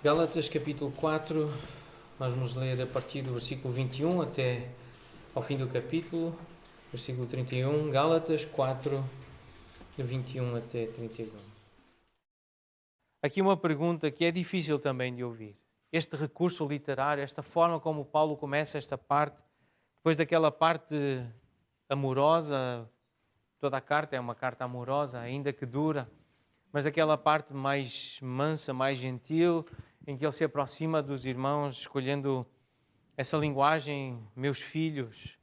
Gálatas capítulo 4, nós vamos ler a partir do versículo 21 até ao fim do capítulo, versículo 31, Gálatas 4, de 21 até 31. Aqui uma pergunta que é difícil também de ouvir. Este recurso literário, esta forma como Paulo começa esta parte, depois daquela parte amorosa, toda a carta é uma carta amorosa, ainda que dura, mas daquela parte mais mansa, mais gentil, em que ele se aproxima dos irmãos, escolhendo essa linguagem, meus filhos,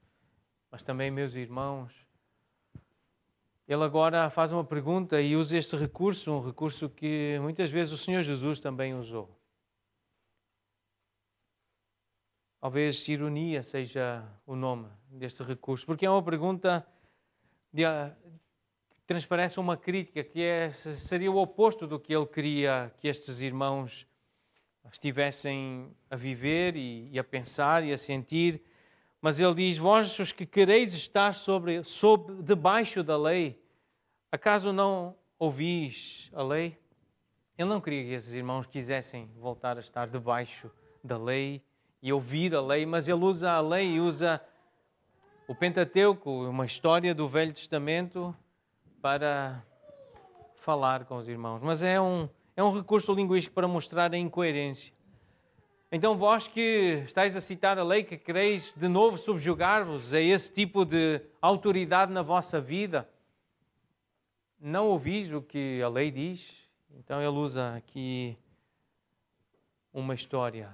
mas também meus irmãos. Ele agora faz uma pergunta e usa este recurso, um recurso que muitas vezes o Senhor Jesus também usou. Talvez ironia seja o nome deste recurso, porque é uma pergunta que transparece uma crítica, que seria o oposto do que ele queria que estes irmãos estivessem a viver e a pensar e a sentir. Mas ele diz: vós os que quereis estar debaixo da lei, acaso não ouvis a lei? Ele não queria que esses irmãos quisessem voltar a estar debaixo da lei e ouvir a lei, mas ele usa a lei e usa o Pentateuco, uma história do Velho Testamento, para falar com os irmãos. Mas é um recurso linguístico para mostrar a incoerência. Então vós que estáis a citar a lei, que quereis de novo subjugar-vos a esse tipo de autoridade na vossa vida, não ouvis o que a lei diz? Então ele usa aqui uma história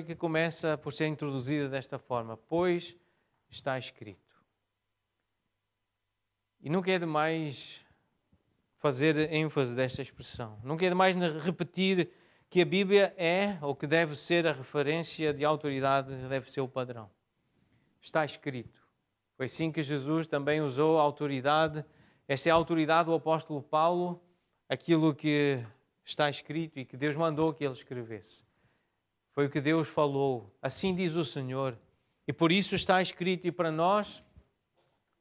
que começa por ser introduzida desta forma: pois está escrito. E nunca é demais fazer ênfase desta expressão. Nunca é demais repetir que a Bíblia é, ou que deve ser a referência de autoridade, deve ser o padrão. Está escrito. Foi assim que Jesus também usou a autoridade. Esta é a autoridade do apóstolo Paulo, aquilo que está escrito e que Deus mandou que ele escrevesse. Foi o que Deus falou. Assim diz o Senhor. E por isso está escrito. E para nós,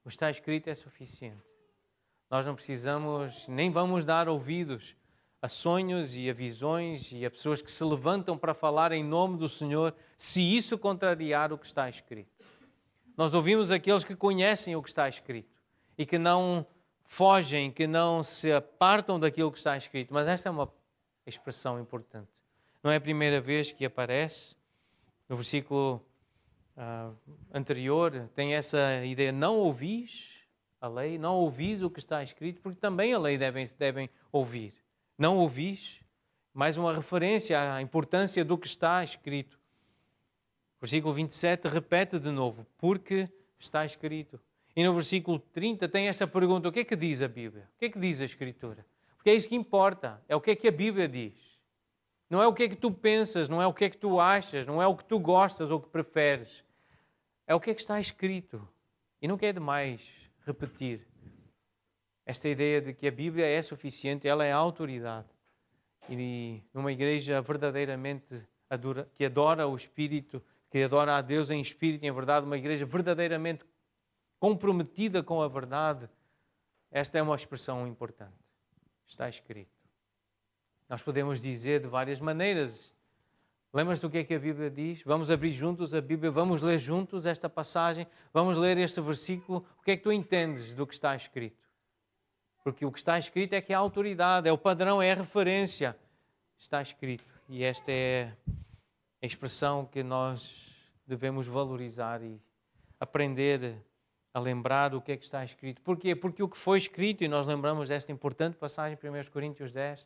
o está escrito é suficiente. Nós não precisamos, nem vamos dar ouvidos a sonhos e a visões e a pessoas que se levantam para falar em nome do Senhor, se isso contrariar o que está escrito. Nós ouvimos aqueles que conhecem o que está escrito e que não fogem, que não se apartam daquilo que está escrito. Mas esta é uma expressão importante. Não é a primeira vez que aparece. No versículo anterior tem essa ideia: não ouvis a lei, não ouvis o que está escrito, porque também a lei devem ouvir. Não ouvis, mais uma referência à importância do que está escrito. Versículo 27 repete de novo: porque está escrito. E no versículo 30 tem esta pergunta: o que é que diz a Bíblia? O que é que diz a Escritura? Porque é isso que importa, é o que é que a Bíblia diz. Não é o que é que tu pensas, não é o que é que tu achas, não é o que tu gostas ou que preferes. É o que é que está escrito. E não quer demais repetir esta ideia de que a Bíblia é suficiente, ela é a autoridade. E numa igreja verdadeiramente que adora o Espírito, que adora a Deus em Espírito e em verdade, uma igreja verdadeiramente comprometida com a verdade, esta é uma expressão importante. Está escrito. Nós podemos dizer de várias maneiras. Lembras-te do que é que a Bíblia diz? Vamos abrir juntos a Bíblia, vamos ler juntos esta passagem, vamos ler este versículo. O que é que tu entendes do que está escrito? Porque o que está escrito é que é a autoridade, é o padrão, é a referência. Está escrito. E esta é a expressão que nós devemos valorizar e aprender a lembrar o que é que está escrito. Porquê? Porque o que foi escrito, e nós lembramos desta importante passagem, 1 Coríntios 10,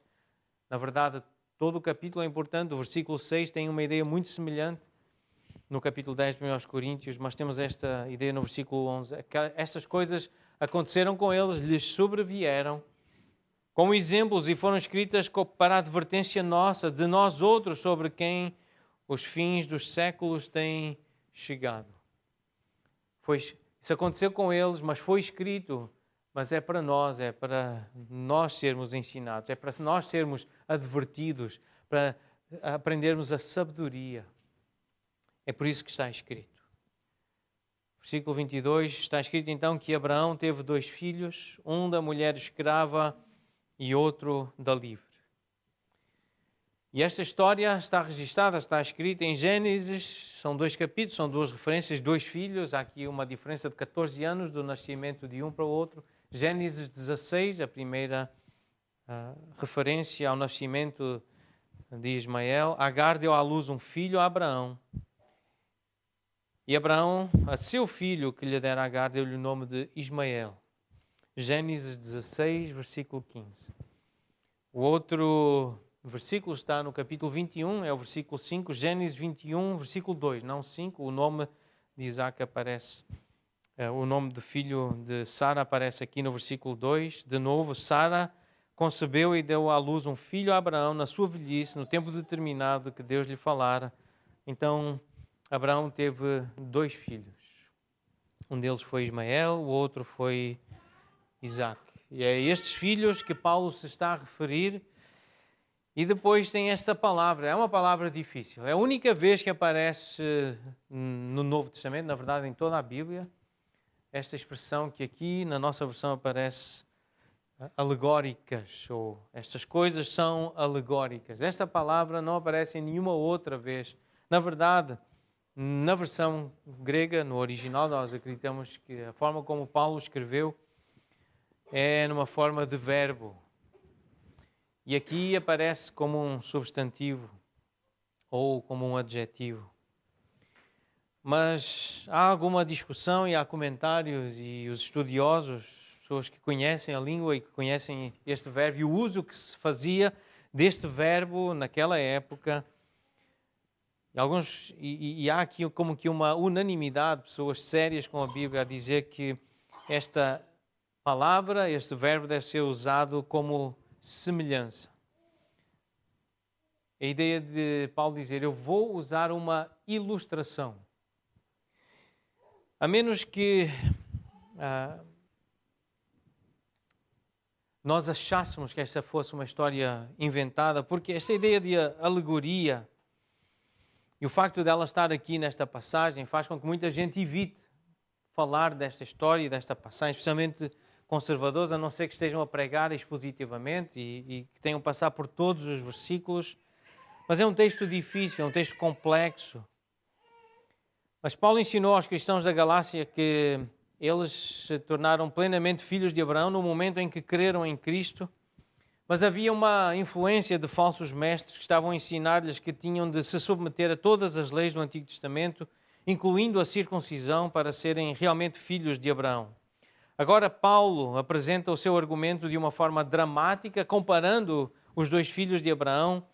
na verdade, todo o capítulo é importante. O versículo 6 tem uma ideia muito semelhante no capítulo 10 de 1 Coríntios, mas temos esta ideia no versículo 11. Estas coisas aconteceram com eles, lhes sobrevieram como exemplos e foram escritas para a advertência nossa, de nós outros, sobre quem os fins dos séculos têm chegado. Isso aconteceu com eles, mas foi escrito. Mas é para nós sermos ensinados, é para nós sermos advertidos, para aprendermos a sabedoria. É por isso que está escrito. Versículo 22, está escrito então que Abraão teve 2 filhos, um da mulher escrava e outro da livre. E esta história está registada, está escrita em Gênesis, são 2 capítulos, são 2 referências, 2 filhos, há aqui uma diferença de 14 anos do nascimento de um para o outro. Gênesis 16, a primeira referência ao nascimento de Ismael. Agar deu à luz um filho a Abraão. E Abraão, a seu filho que lhe dera Agar, deu-lhe o nome de Ismael. Gênesis 16, versículo 15. O outro versículo está no capítulo 21, é o versículo 5, Gênesis 21, versículo 2, não 5. O nome de Isaac aparece, o nome do filho de Sara aparece aqui no versículo 2. De novo, Sara concebeu e deu à luz um filho a Abraão na sua velhice, no tempo determinado que Deus lhe falara. Então, Abraão teve 2 filhos. Um deles foi Ismael, o outro foi Isaac. E é estes filhos que Paulo se está a referir. E depois tem esta palavra. É uma palavra difícil. É a única vez que aparece no Novo Testamento, na verdade em toda a Bíblia, esta expressão que aqui na nossa versão aparece alegóricas, ou estas coisas são alegóricas. Esta palavra não aparece em nenhuma outra vez. Na verdade, na versão grega, no original, nós acreditamos que a forma como Paulo escreveu é numa forma de verbo. E aqui aparece como um substantivo ou como um adjetivo. Mas há alguma discussão e há comentários e os estudiosos, pessoas que conhecem a língua e que conhecem este verbo e o uso que se fazia deste verbo naquela época. E há aqui como que uma unanimidade, pessoas sérias com a Bíblia, a dizer que esta palavra, este verbo deve ser usado como semelhança. A ideia de Paulo dizer, eu vou usar uma ilustração. A menos que nós achássemos que esta fosse uma história inventada, porque esta ideia de alegoria e o facto dela estar aqui nesta passagem faz com que muita gente evite falar desta história e desta passagem, especialmente conservadores, a não ser que estejam a pregar expositivamente e que tenham passado por todos os versículos. Mas é um texto difícil, é um texto complexo. Mas Paulo ensinou aos cristãos da Galácia que eles se tornaram plenamente filhos de Abraão no momento em que creram em Cristo. Mas havia uma influência de falsos mestres que estavam a ensinar-lhes que tinham de se submeter a todas as leis do Antigo Testamento, incluindo a circuncisão, para serem realmente filhos de Abraão. Agora Paulo apresenta o seu argumento de uma forma dramática, comparando os 2 filhos de Abraão,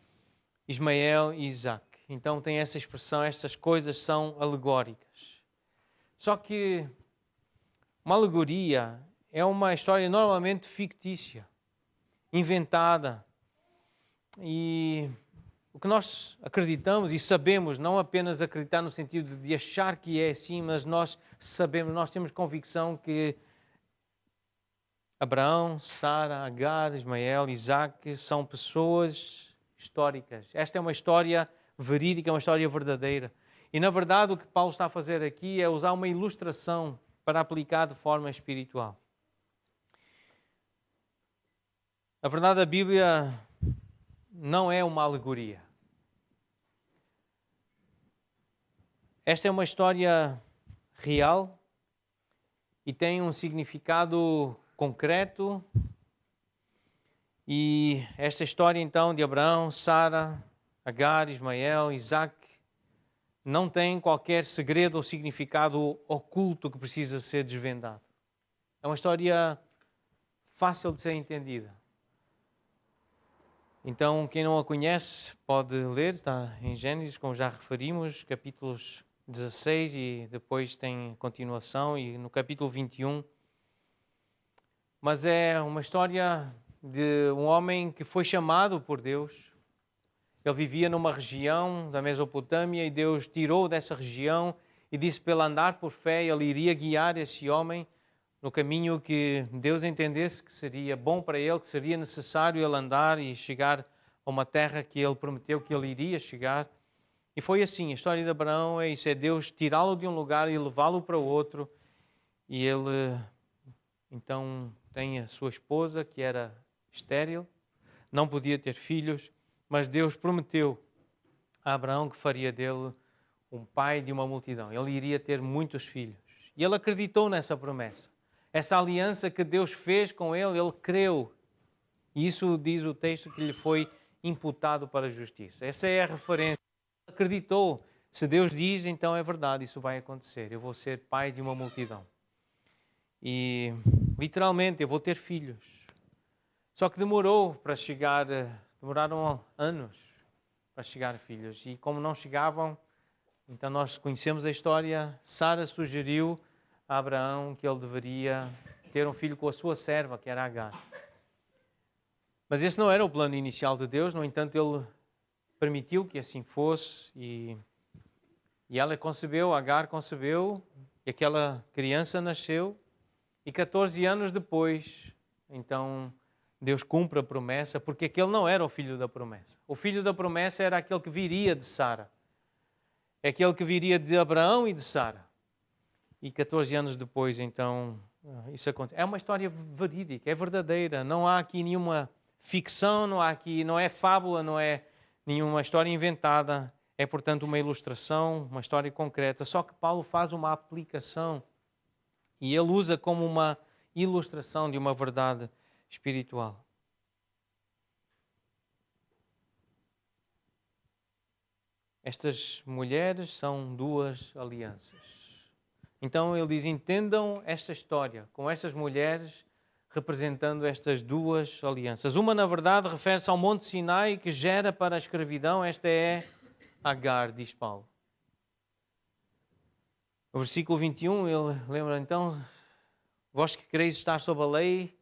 Ismael e Isaac. Então tem essa expressão, estas coisas são alegóricas. Só que uma alegoria é uma história normalmente fictícia, inventada. E o que nós acreditamos e sabemos, não apenas acreditar no sentido de achar que é assim, mas nós sabemos, nós temos convicção que Abraão, Sara, Agar, Ismael, Isaac são pessoas históricas. Esta é uma história verídica, uma história verdadeira. E na verdade o que Paulo está a fazer aqui é usar uma ilustração para aplicar de forma espiritual. Na verdade, a Bíblia não é uma alegoria. Esta é uma história real e tem um significado concreto. E esta história, então, de Abraão, Sara, Agar, Ismael, Isaac, não tem qualquer segredo ou significado oculto que precisa ser desvendado. É uma história fácil de ser entendida. Então, quem não a conhece pode ler, está em Gênesis, como já referimos, capítulos 16 e depois tem continuação, e no capítulo 21. Mas é uma história de um homem que foi chamado por Deus. Ele vivia numa região da Mesopotâmia e Deus tirou dessa região e disse para ele andar por fé. Ele iria guiar esse homem no caminho que Deus entendesse que seria bom para ele, que seria necessário ele andar e chegar a uma terra que ele prometeu que ele iria chegar. E foi assim, a história de Abraão é isso, é Deus tirá-lo de um lugar e levá-lo para outro. E ele, então, tem a sua esposa, que era estéril, não podia ter filhos, mas Deus prometeu a Abraão que faria dele um pai de uma multidão. Ele iria ter muitos filhos. E ele acreditou nessa promessa. Essa aliança que Deus fez com ele creu. E isso diz o texto que lhe foi imputado para a justiça. Essa é a referência. Ele acreditou. Se Deus diz, então é verdade, isso vai acontecer. Eu vou ser pai de uma multidão. E, literalmente, eu vou ter filhos. Só que demoraram anos para chegar filhos. E como não chegavam, então nós conhecemos a história. Sara sugeriu a Abraão que ele deveria ter um filho com a sua serva, que era Agar. Mas esse não era o plano inicial de Deus. No entanto, ele permitiu que assim fosse. E ela concebeu, Agar concebeu, e aquela criança nasceu. E 14 anos depois, então, Deus cumpre a promessa, porque aquele não era o filho da promessa. O filho da promessa era aquele que viria de Sara. É aquele que viria de Abraão e de Sara. E 14 anos depois, então, isso acontece. É uma história verídica, é verdadeira. Não há aqui nenhuma ficção, não é fábula, não é nenhuma história inventada. É, portanto, uma ilustração, uma história concreta. Só que Paulo faz uma aplicação e ele usa como uma ilustração de uma verdade espiritual. Estas mulheres são duas alianças. Então ele diz, entendam esta história com estas mulheres representando estas duas alianças. Uma, na verdade, refere-se ao Monte Sinai que gera para a escravidão. Esta é Agar, diz Paulo. No versículo 21, ele lembra então, vós que quereis estar sob a lei,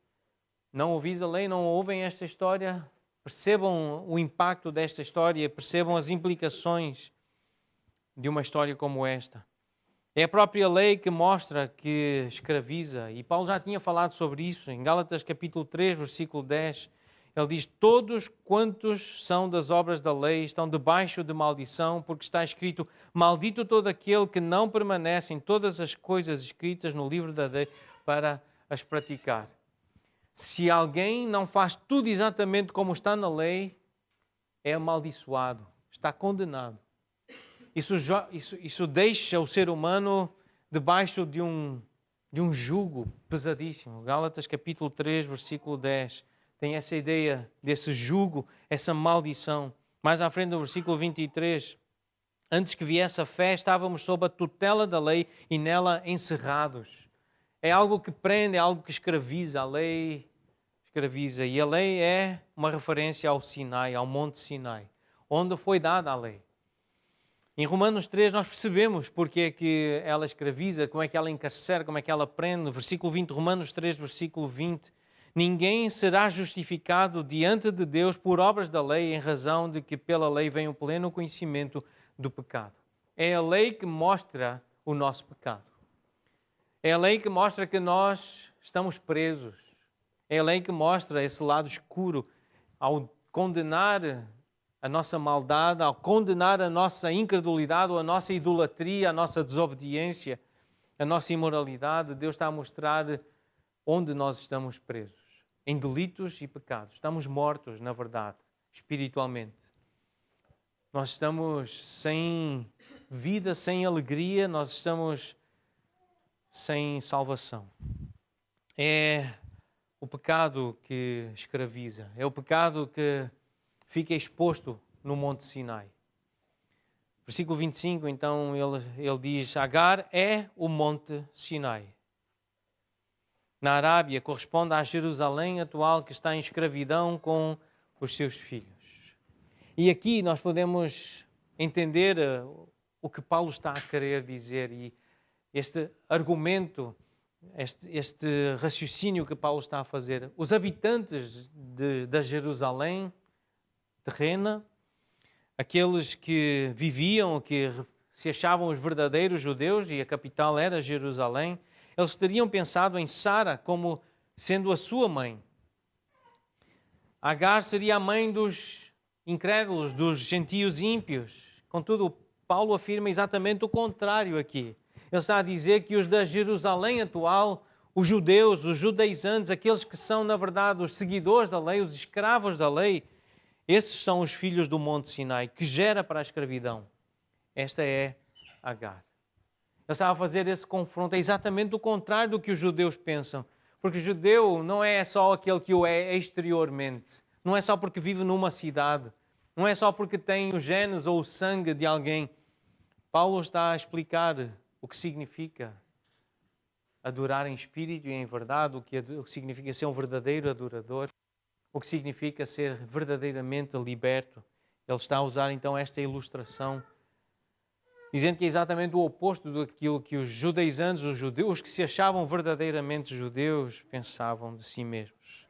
não ouvis a lei, não ouvem esta história? Percebam o impacto desta história, percebam as implicações de uma história como esta. É a própria lei que mostra que escraviza, e Paulo já tinha falado sobre isso em Gálatas capítulo 3, versículo 10. Ele diz, todos quantos são das obras da lei estão debaixo de maldição, porque está escrito, maldito todo aquele que não permanece em todas as coisas escritas no livro da lei para as praticar. Se alguém não faz tudo exatamente como está na lei, é amaldiçoado, está condenado. Isso deixa o ser humano debaixo de um jugo pesadíssimo. Gálatas capítulo 3, versículo 10, tem essa ideia desse jugo, essa maldição. Mais à frente do versículo 23, antes que viesse a fé, estávamos sob a tutela da lei e nela encerrados. É algo que prende, é algo que escraviza. A lei escraviza. E a lei é uma referência ao Sinai, ao Monte Sinai, onde foi dada a lei. Em Romanos 3 nós percebemos porque é que ela escraviza, como é que ela encarcera, como é que ela prende. No versículo 20, Romanos 3, versículo 20. Ninguém será justificado diante de Deus por obras da lei, em razão de que pela lei vem o pleno conhecimento do pecado. É a lei que mostra o nosso pecado. É a lei que mostra que nós estamos presos. É a lei que mostra esse lado escuro ao condenar a nossa maldade, ao condenar a nossa incredulidade, ou a nossa idolatria, a nossa desobediência, a nossa imoralidade. Deus está a mostrar onde nós estamos presos, em delitos e pecados. Estamos mortos, na verdade, espiritualmente. Nós estamos sem vida, sem alegria, nós estamos sem salvação. É o pecado que escraviza, é o pecado que fica exposto no Monte Sinai. Versículo 25, então, ele diz, Agar é o Monte Sinai. Na Arábia, corresponde à Jerusalém atual que está em escravidão com os seus filhos. E aqui nós podemos entender o que Paulo está a querer dizer e este argumento, este raciocínio que Paulo está a fazer. Os habitantes da Jerusalém terrena, aqueles que viviam, que se achavam os verdadeiros judeus, e a capital era Jerusalém, eles teriam pensado em Sara como sendo a sua mãe. Agar seria a mãe dos incrédulos, dos gentios ímpios. Contudo, Paulo afirma exatamente o contrário aqui. Ele está a dizer que os da Jerusalém atual, os judeus, os judaizantes, aqueles que são, na verdade, os seguidores da lei, os escravos da lei, Esses são os filhos do Monte Sinai, que gera para a escravidão. Esta é Agar. Ele estava a fazer esse confronto, é exatamente o contrário do que os judeus pensam. Porque o judeu não é só aquele que o é exteriormente. Não é só porque vive numa cidade. Não é só porque tem os genes ou o sangue de alguém. Paulo está a explicar o que significa adorar em espírito e em verdade, o que significa ser um verdadeiro adorador, o que significa ser verdadeiramente liberto. Ele está a usar então esta ilustração, dizendo que é exatamente o oposto daquilo que os judaizantes, os judeus que se achavam verdadeiramente judeus, pensavam de si mesmos.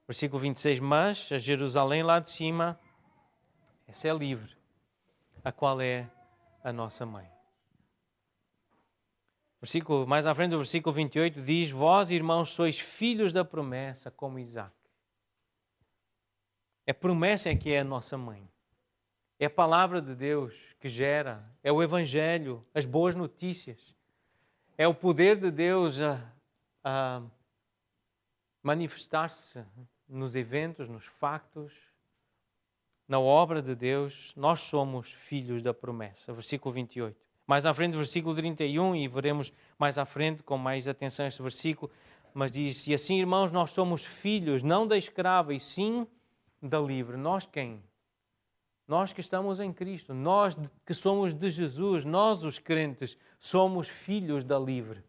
Versículo 26, mas a Jerusalém lá de cima, essa é livre, a qual é a nossa mãe. Mais à frente do versículo 28 diz, vós irmãos sois filhos da promessa como Isaque. A promessa é que é a nossa mãe. É a palavra de Deus que gera, é o Evangelho, as boas notícias. É o poder de Deus a manifestar-se nos eventos, nos factos, na obra de Deus. Nós somos filhos da promessa. Versículo 28. Mais à frente, versículo 31, e veremos mais à frente com mais atenção este versículo, mas diz, e assim, irmãos, nós somos filhos, não da escrava, e sim da livre. Nós quem? Nós que estamos em Cristo, nós que somos de Jesus, nós os crentes, somos filhos da livre.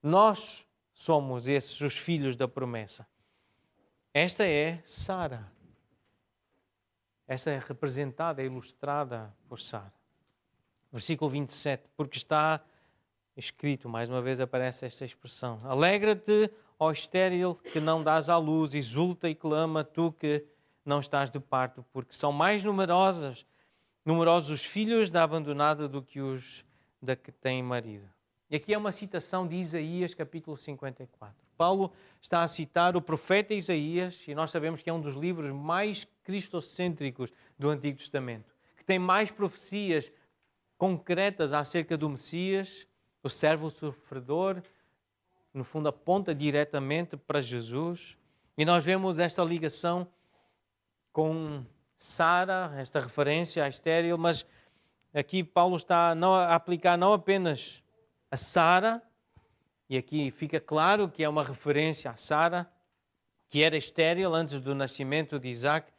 Nós somos esses, os filhos da promessa. Esta é Sara. Esta é representada, é ilustrada por Sara. Versículo 27, porque está escrito, mais uma vez aparece esta expressão, alegra-te, ó estéril, que não dás à luz, exulta e clama, tu que não estás de parto, porque são mais numerosos os filhos da abandonada do que os da que tem marido. E aqui é uma citação de Isaías, capítulo 54. Paulo está a citar o profeta Isaías, e nós sabemos que é um dos livros mais cristocêntricos do Antigo Testamento, que tem mais profecias concretas acerca do Messias, o servo sofredor, no fundo aponta diretamente para Jesus. E nós vemos esta ligação com Sara, esta referência à estéril, mas aqui Paulo está a aplicar não apenas a Sara, e aqui fica claro que é uma referência a Sara, que era estéril antes do nascimento de Isaac,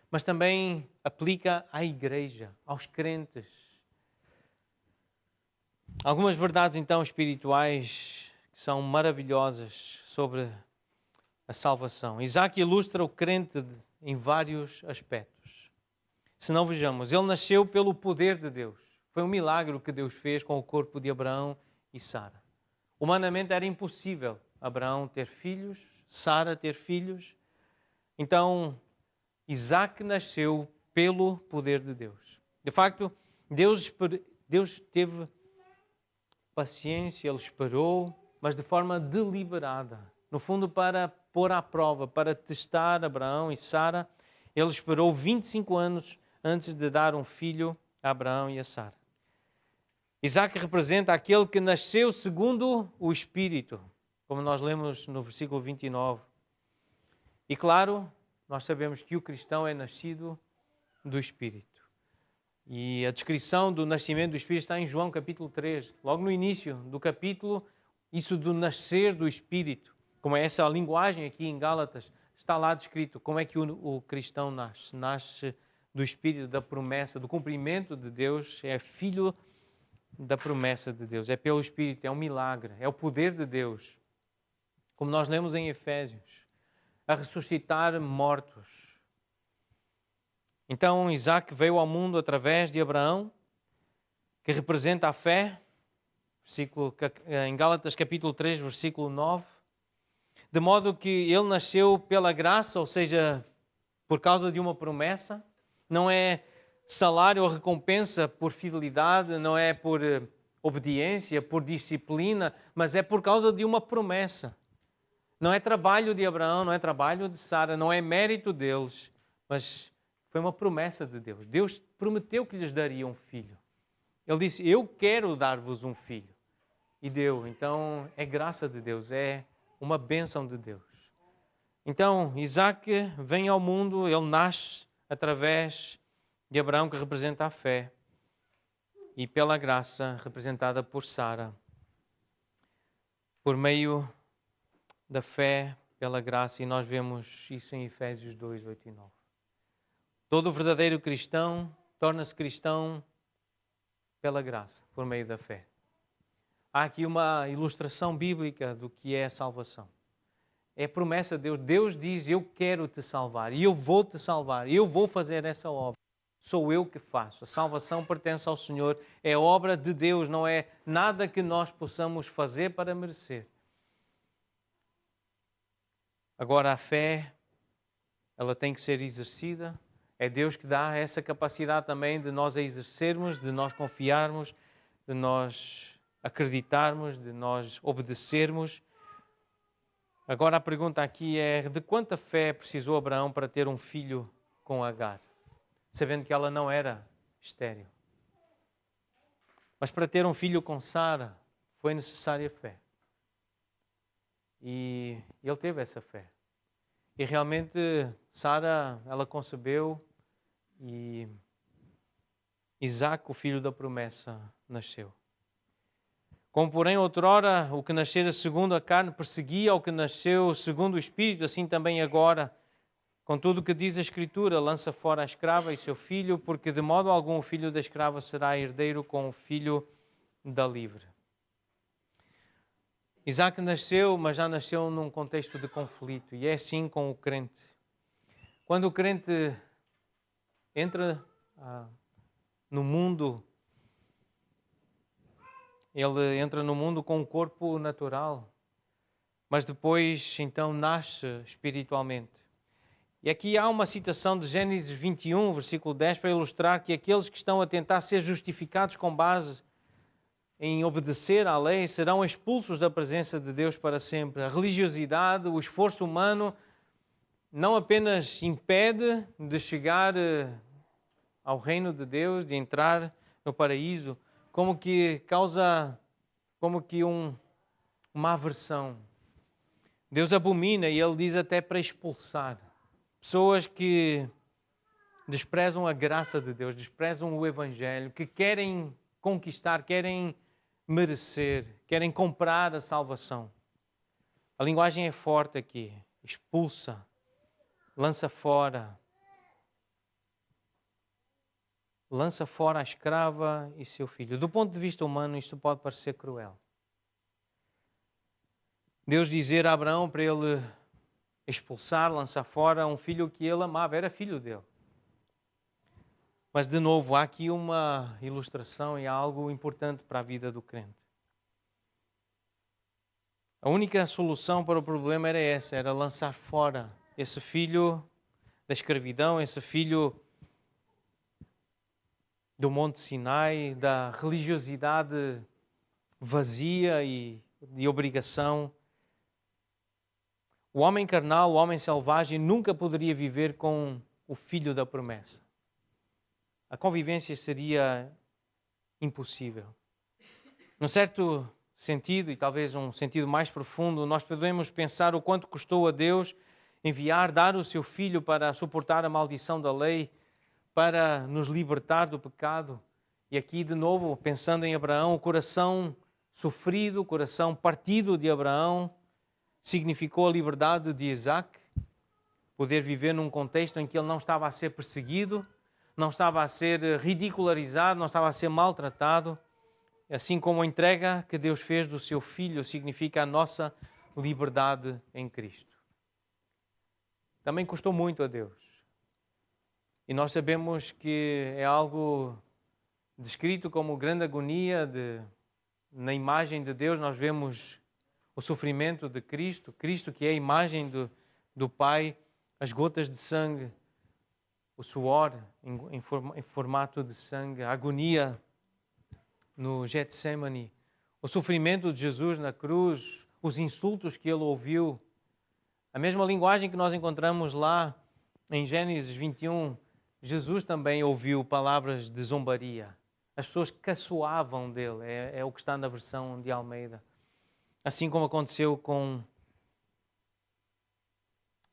mas também aplica à igreja, aos crentes. Algumas verdades, então, espirituais que são maravilhosas sobre a salvação. Isaac ilustra o crente em vários aspectos. Se não vejamos, ele nasceu pelo poder de Deus. Foi um milagre o que Deus fez com o corpo de Abraão e Sara. Humanamente era impossível Abraão ter filhos, Sara ter filhos. Então, Isaac nasceu pelo poder de Deus. De facto, Deus teve paciência, ele esperou, mas de forma deliberada. No fundo, para pôr à prova, para testar Abraão e Sara, ele esperou 25 anos antes de dar um filho a Abraão e a Sara. Isaac representa aquele que nasceu segundo o Espírito, como nós lemos no versículo 29. E claro, nós sabemos que o cristão é nascido do Espírito. E a descrição do nascimento do Espírito está em João capítulo 3. Logo no início do capítulo, isso do nascer do Espírito, como é essa linguagem aqui em Gálatas, está lá descrito como é que o cristão nasce. Nasce do Espírito, da promessa, do cumprimento de Deus, é filho da promessa de Deus. É pelo Espírito, é um milagre, é o poder de Deus. Como nós lemos em Efésios, a ressuscitar mortos. Então, Isaac veio ao mundo através de Abraão, que representa a fé, em Gálatas capítulo 3, versículo 9, de modo que ele nasceu pela graça, ou seja, por causa de uma promessa, não é salário ou recompensa por fidelidade, não é por obediência, por disciplina, mas é por causa de uma promessa. Não é trabalho de Abraão, não é trabalho de Sara, não é mérito deles, mas foi uma promessa de Deus. Deus prometeu que lhes daria um filho. Ele disse, eu quero dar-vos um filho. E deu. Então, é graça de Deus, é uma bênção de Deus. Então, Isaac vem ao mundo, ele nasce através de Abraão, que representa a fé, e pela graça representada por Sara. Por meio da fé, pela graça, e nós vemos isso em Efésios 2, 8 e 9. Todo verdadeiro cristão torna-se cristão pela graça, por meio da fé. Há aqui uma ilustração bíblica do que é a salvação. É a promessa de Deus. Deus diz, eu quero te salvar e eu vou te salvar. Eu vou fazer essa obra. Sou eu que faço. A salvação pertence ao Senhor. É obra de Deus, não é nada que nós possamos fazer para merecer. Agora, a fé, ela tem que ser exercida. É Deus que dá essa capacidade também de nós a exercermos, de nós confiarmos, de nós acreditarmos, de nós obedecermos. Agora a pergunta aqui é, de quanta fé precisou Abraão para ter um filho com Agar, sabendo que ela não era estéril? Mas para ter um filho com Sara foi necessária fé. E ele teve essa fé. E realmente Sara, ela concebeu e Isaac, o filho da promessa, nasceu. Como, porém, outrora, o que nascera segundo a carne perseguia ao que nasceu segundo o Espírito, assim também agora, contudo o que diz a Escritura, lança fora a escrava e seu filho, porque de modo algum o filho da escrava será herdeiro com o filho da livre. Isaac nasceu, mas já nasceu num contexto de conflito, e é assim com o crente. Quando o crente entra no mundo, ele entra no mundo com um corpo natural, mas depois então nasce espiritualmente. E aqui há uma citação de Gênesis 21, versículo 10, para ilustrar que aqueles que estão a tentar ser justificados com base em obedecer à lei serão expulsos da presença de Deus para sempre. A religiosidade, o esforço humano não apenas impede de chegar ao reino de Deus, de entrar no paraíso, como que causa uma aversão. Deus abomina, e Ele diz até para expulsar. Pessoas que desprezam a graça de Deus, desprezam o Evangelho, que querem conquistar, querem merecer, querem comprar a salvação. A linguagem é forte aqui. Expulsa, lança fora. Lança fora a escrava e seu filho. Do ponto de vista humano, isto pode parecer cruel. Deus dizer a Abraão para ele expulsar, lançar fora um filho que ele amava, era filho dele. Mas, de novo, há aqui uma ilustração e algo importante para a vida do crente. A única solução para o problema era essa, era lançar fora esse filho da escravidão, esse filho do Monte Sinai, da religiosidade vazia e de obrigação. O homem carnal, o homem selvagem, nunca poderia viver com o filho da promessa. A convivência seria impossível. Num certo sentido, e talvez um sentido mais profundo, nós podemos pensar o quanto custou a Deus dar o seu filho para suportar a maldição da lei, para nos libertar do pecado. E aqui, de novo, pensando em Abraão, o coração sofrido, o coração partido de Abraão, significou a liberdade de Isaac, poder viver num contexto em que ele não estava a ser perseguido, não estava a ser ridicularizado, não estava a ser maltratado, assim como a entrega que Deus fez do seu filho significa a nossa liberdade em Cristo. Também custou muito a Deus. E nós sabemos que é algo descrito como grande agonia. Na imagem de Deus nós vemos o sofrimento de Cristo, Cristo que é a imagem do Pai, as gotas de sangue, o suor em formato de sangue, a agonia no Getsemane, o sofrimento de Jesus na cruz, os insultos que ele ouviu, a mesma linguagem que nós encontramos lá em Gênesis 21, Jesus também ouviu palavras de zombaria. As pessoas caçoavam dele, é o que está na versão de Almeida. Assim como aconteceu com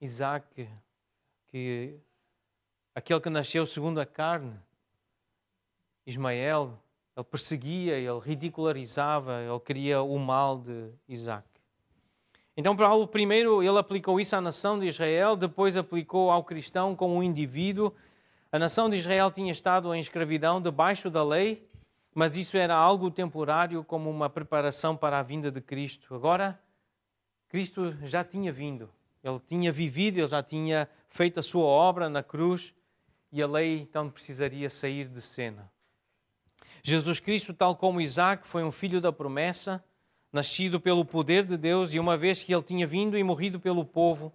Isaac, que aquele que nasceu segundo a carne, Ismael, ele perseguia, ele ridicularizava, ele queria o mal de Isaac. Então, Paulo, primeiro, ele aplicou isso à nação de Israel, depois aplicou ao cristão como um indivíduo. A nação de Israel tinha estado em escravidão debaixo da lei, mas isso era algo temporário, como uma preparação para a vinda de Cristo. Agora, Cristo já tinha vindo, ele tinha vivido, ele já tinha feito a sua obra na cruz e a lei então precisaria sair de cena. Jesus Cristo, tal como Isaac, foi um filho da promessa, nascido pelo poder de Deus, e uma vez que ele tinha vindo e morrido pelo povo,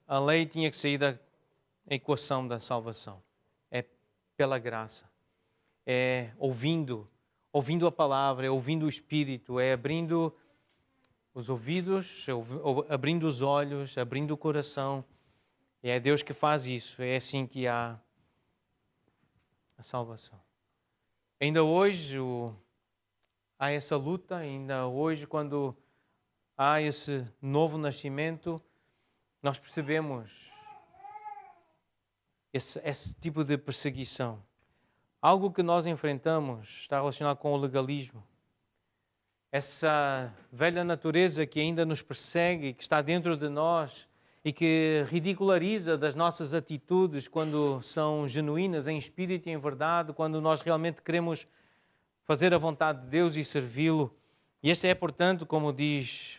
a lei tinha que sair da equação da salvação. É pela graça, é ouvindo a palavra, é ouvindo o Espírito, é abrindo os ouvidos, abrindo os olhos, abrindo o coração. E é Deus que faz isso, é assim que há a salvação. Ainda hoje há essa luta, ainda hoje quando há esse novo nascimento, nós percebemos esse tipo de perseguição. Algo que nós enfrentamos está relacionado com o legalismo. Essa velha natureza que ainda nos persegue, que está dentro de nós e que ridiculariza das nossas atitudes quando são genuínas em espírito e em verdade, quando nós realmente queremos fazer a vontade de Deus e servi-lo. E este é, portanto, como diz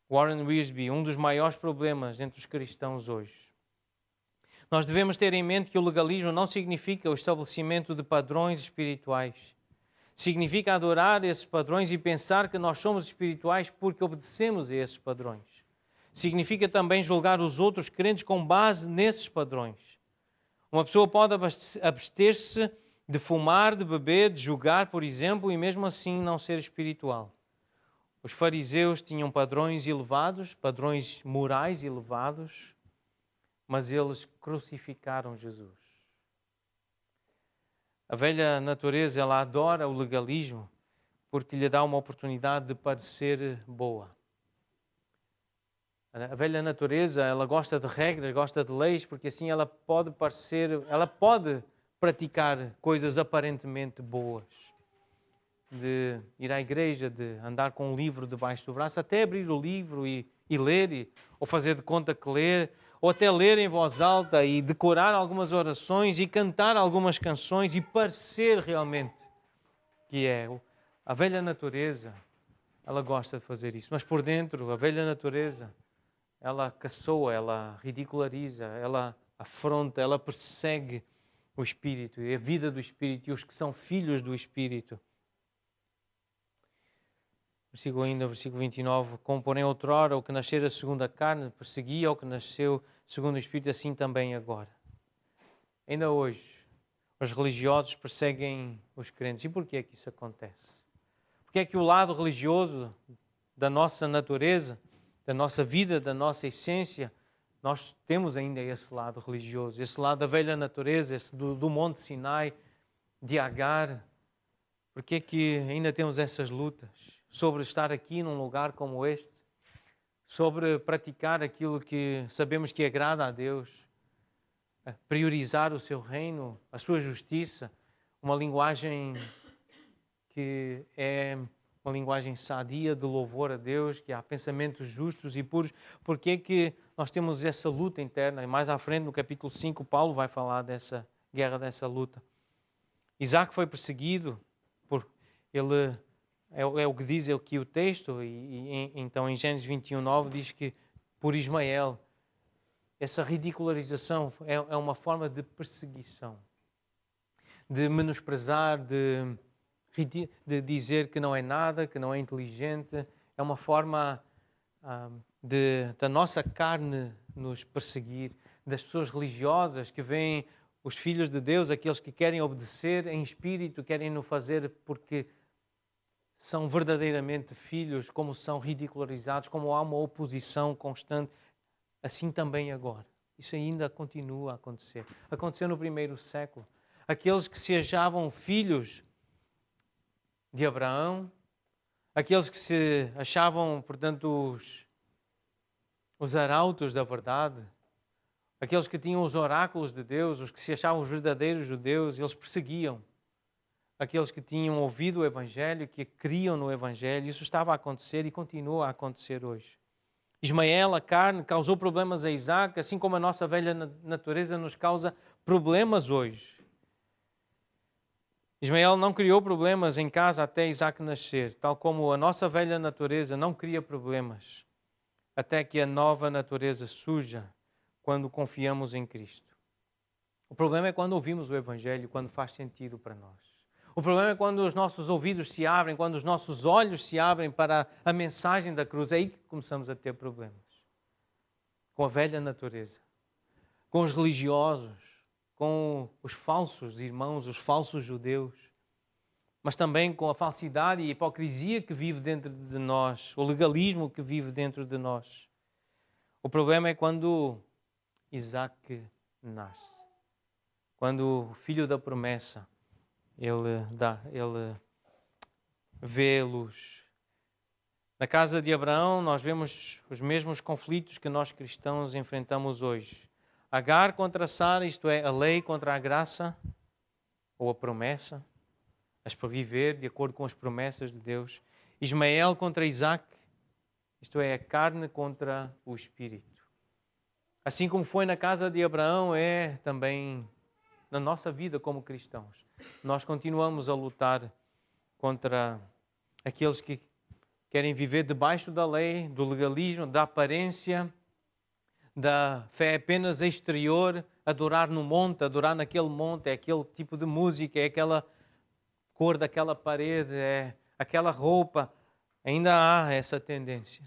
Warren Wiersbe, um dos maiores problemas entre os cristãos hoje. Nós devemos ter em mente que o legalismo não significa o estabelecimento de padrões espirituais. Significa adorar esses padrões e pensar que nós somos espirituais porque obedecemos a esses padrões. Significa também julgar os outros crentes com base nesses padrões. Uma pessoa pode abster-se de fumar, de beber, de julgar, por exemplo, e mesmo assim não ser espiritual. Os fariseus tinham padrões elevados, padrões morais elevados, mas eles crucificaram Jesus. A velha natureza, ela adora o legalismo porque lhe dá uma oportunidade de parecer boa. A velha natureza, ela gosta de regras, gosta de leis, porque assim ela pode praticar coisas aparentemente boas. De ir à igreja, de andar com um livro debaixo do braço, até abrir o livro e ler, ou fazer de conta que ler, ou até ler em voz alta e decorar algumas orações e cantar algumas canções e parecer realmente que é. A velha natureza, ela gosta de fazer isso, mas por dentro, a velha natureza, ela caçoa, ela ridiculariza, ela afronta, ela persegue o Espírito e a vida do Espírito e os que são filhos do Espírito. Versículo 29, como porém outrora o que nascera segundo a carne perseguia o que nasceu segundo o Espírito, assim também agora. Ainda hoje, os religiosos perseguem os crentes. E porquê é que isso acontece? Porque é que o lado religioso da nossa natureza, da nossa vida, da nossa essência, nós temos ainda esse lado religioso, esse lado da velha natureza, esse do Monte Sinai, de Agar. Porque é que ainda temos essas lutas sobre estar aqui num lugar como este, sobre praticar aquilo que sabemos que agrada a Deus, priorizar o seu reino, a sua justiça, uma linguagem que é uma linguagem sadia de louvor a Deus, que há pensamentos justos e puros. Porque é que nós temos essa luta interna? E mais à frente, no capítulo 5, Paulo vai falar dessa guerra, dessa luta. Isaac foi perseguido por ele. É o que diz aqui o texto, então em Gênesis 21:9 diz que por Ismael, essa ridicularização é uma forma de perseguição, de menosprezar, de dizer que não é nada, que não é inteligente. É uma forma da nossa carne nos perseguir, das pessoas religiosas que veem os filhos de Deus, aqueles que querem obedecer em espírito, querem no fazer porque são verdadeiramente filhos, como são ridicularizados, como há uma oposição constante, assim também agora. Isso ainda continua a acontecer. Aconteceu no primeiro século. Aqueles que se achavam filhos de Abraão, aqueles que se achavam, portanto, os arautos da verdade, Aqueles que tinham os oráculos de Deus, os que se achavam os verdadeiros judeus, eles perseguiam aqueles que tinham ouvido o Evangelho, que criam no Evangelho. Isso estava a acontecer e continua a acontecer hoje. Ismael, a carne, causou problemas a Isaac, assim como a nossa velha natureza nos causa problemas hoje. Ismael não criou problemas em casa até Isaac nascer, tal como a nossa velha natureza não cria problemas até que a nova natureza surja quando confiamos em Cristo. O problema é quando ouvimos o Evangelho, quando faz sentido para nós. O problema é quando os nossos ouvidos se abrem, quando os nossos olhos se abrem para a mensagem da cruz. É aí que começamos a ter problemas. Com a velha natureza, com os religiosos, com os falsos irmãos, os falsos judeus, mas também com a falsidade e a hipocrisia que vive dentro de nós, o legalismo que vive dentro de nós. O problema é quando Isaac nasce, quando o filho da promessa, ele vê a luz. Na casa de Abraão nós vemos os mesmos conflitos que nós cristãos enfrentamos hoje. Agar contra Sara, isto é, a lei contra a graça ou a promessa, para viver de acordo com as promessas de Deus. Ismael contra Isaac, isto é, a carne contra o espírito. Assim como foi na casa de Abraão, é também na nossa vida como cristãos. Nós continuamos a lutar contra aqueles que querem viver debaixo da lei, do legalismo, da aparência, da fé apenas exterior, adorar no monte, adorar naquele monte, é aquele tipo de música, é aquela cor daquela parede, é aquela roupa. Ainda há essa tendência.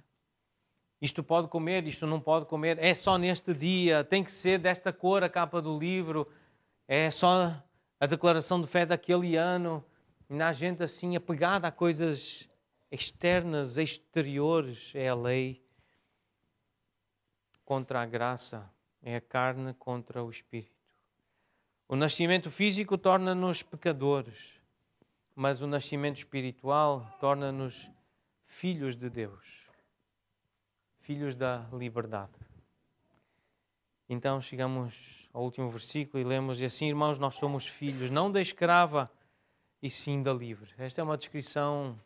Isto pode comer, isto não pode comer, é só neste dia, tem que ser desta cor a capa do livro, é só a declaração de fé daquele ano. E há gente assim apegada a coisas externas, exteriores, é a lei contra a graça, é a carne contra o espírito. O nascimento físico torna-nos pecadores, mas o nascimento espiritual torna-nos filhos de Deus, filhos da liberdade. Então chegamos ao último versículo e lemos: e assim, irmãos, nós somos filhos, não da escrava, e sim da livre. Esta é uma descrição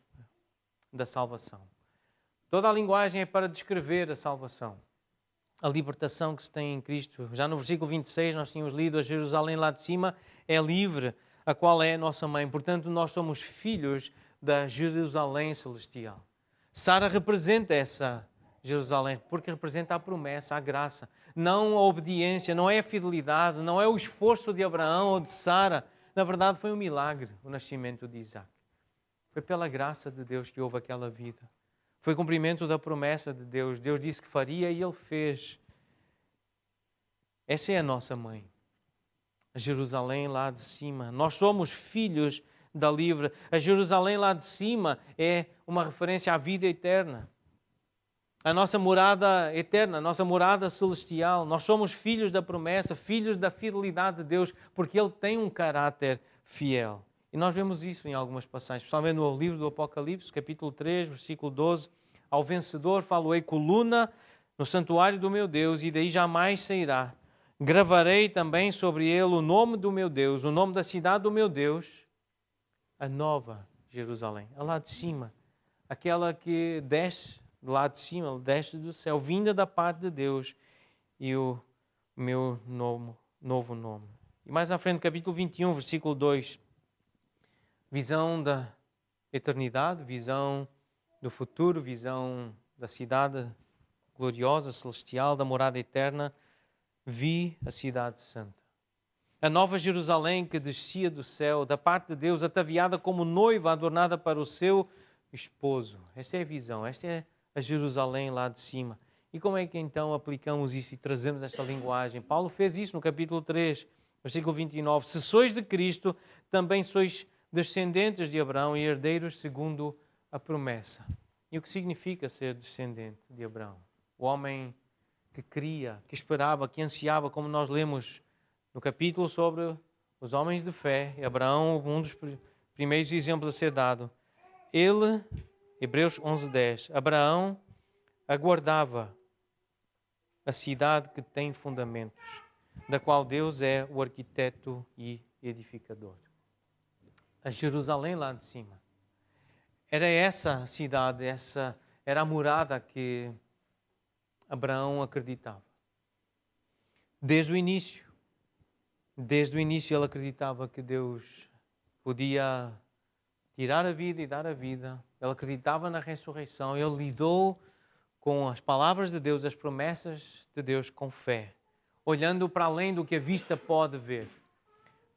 da salvação. Toda a linguagem é para descrever a salvação, a libertação que se tem em Cristo. Já no versículo 26 nós tínhamos lido: a Jerusalém lá de cima é livre, a qual é a nossa mãe. Portanto, nós somos filhos da Jerusalém celestial. Sara representa essa Jerusalém, porque representa a promessa, a graça. Não a obediência, não é a fidelidade, não é o esforço de Abraão ou de Sara. Na verdade, foi um milagre o nascimento de Isaac. Foi pela graça de Deus que houve aquela vida. Foi cumprimento da promessa de Deus. Deus disse que faria e Ele fez. Essa é a nossa mãe. A Jerusalém lá de cima. Nós somos filhos da livre. A Jerusalém lá de cima é uma referência à vida eterna. A nossa morada eterna, a nossa morada celestial. Nós somos filhos da promessa, filhos da fidelidade de Deus, porque Ele tem um caráter fiel. E nós vemos isso em algumas passagens, especialmente no livro do Apocalipse, capítulo 3, versículo 12. Ao vencedor falo-ei coluna no santuário do meu Deus, e daí jamais sairá. Gravarei também sobre ele o nome do meu Deus, o nome da cidade do meu Deus, a nova Jerusalém, a lá de cima, aquela que desce de lá de cima, desce do céu, vinda da parte de Deus, e o meu novo nome. E mais à frente, capítulo 21, versículo 2, visão da eternidade, visão do futuro, visão da cidade gloriosa, celestial, da morada eterna. Vi a cidade santa, a nova Jerusalém que descia do céu, da parte de Deus, ataviada como noiva adornada para o seu esposo. Esta é a visão, esta é a Jerusalém lá de cima. E como é que então aplicamos isso e trazemos esta linguagem? Paulo fez isso no capítulo 3, versículo 29. Se sois de Cristo, também sois descendentes de Abraão e herdeiros segundo a promessa. E o que significa ser descendente de Abraão? O homem que queria, que esperava, que ansiava, como nós lemos no capítulo sobre os homens de fé. Abraão, um dos primeiros exemplos a ser dado. Ele, Hebreus 11:10, Abraão aguardava a cidade que tem fundamentos, da qual Deus é o arquiteto e edificador. A Jerusalém lá de cima. Era essa a cidade, essa era a morada que Abraão acreditava. Desde o início ele acreditava que Deus podia tirar a vida e dar a vida. Ele acreditava na ressurreição. Ele lidou com as palavras de Deus, as promessas de Deus com fé, olhando para além do que a vista pode ver,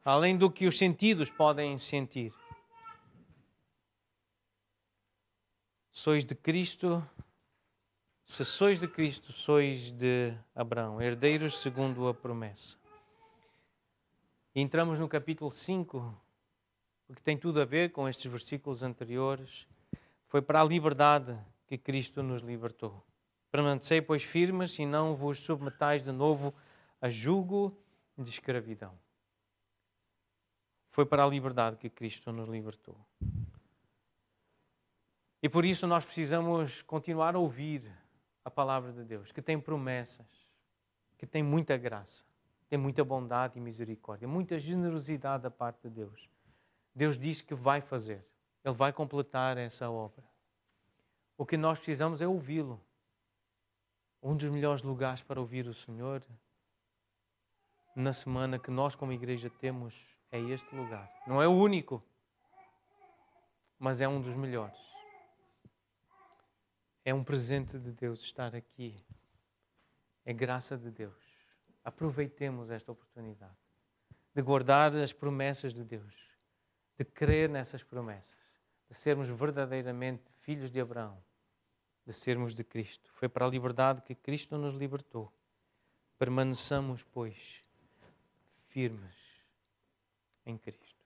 além do que os sentidos podem sentir. Sois de Cristo, se sois de Cristo, sois de Abraão, herdeiros segundo a promessa. E entramos no capítulo 5, o que tem tudo a ver com estes versículos anteriores. Foi para a liberdade que Cristo nos libertou. Permanecei, pois, firmes e não vos submetais de novo a jugo de escravidão. Foi para a liberdade que Cristo nos libertou. E por isso nós precisamos continuar a ouvir a palavra de Deus, que tem promessas, que tem muita graça, tem muita bondade e misericórdia, muita generosidade da parte de Deus. Deus diz que vai fazer, Ele vai completar essa obra. O que nós precisamos é ouvi-lo. Um dos melhores lugares para ouvir o Senhor na semana que nós como igreja temos é este lugar. Não é o único, mas é um dos melhores. É um presente de Deus estar aqui. É graça de Deus. Aproveitemos esta oportunidade de guardar as promessas de Deus, de crer nessas promessas, de sermos verdadeiramente filhos de Abraão, de sermos de Cristo. Foi para a liberdade que Cristo nos libertou. Permaneçamos, pois, firmes em Cristo.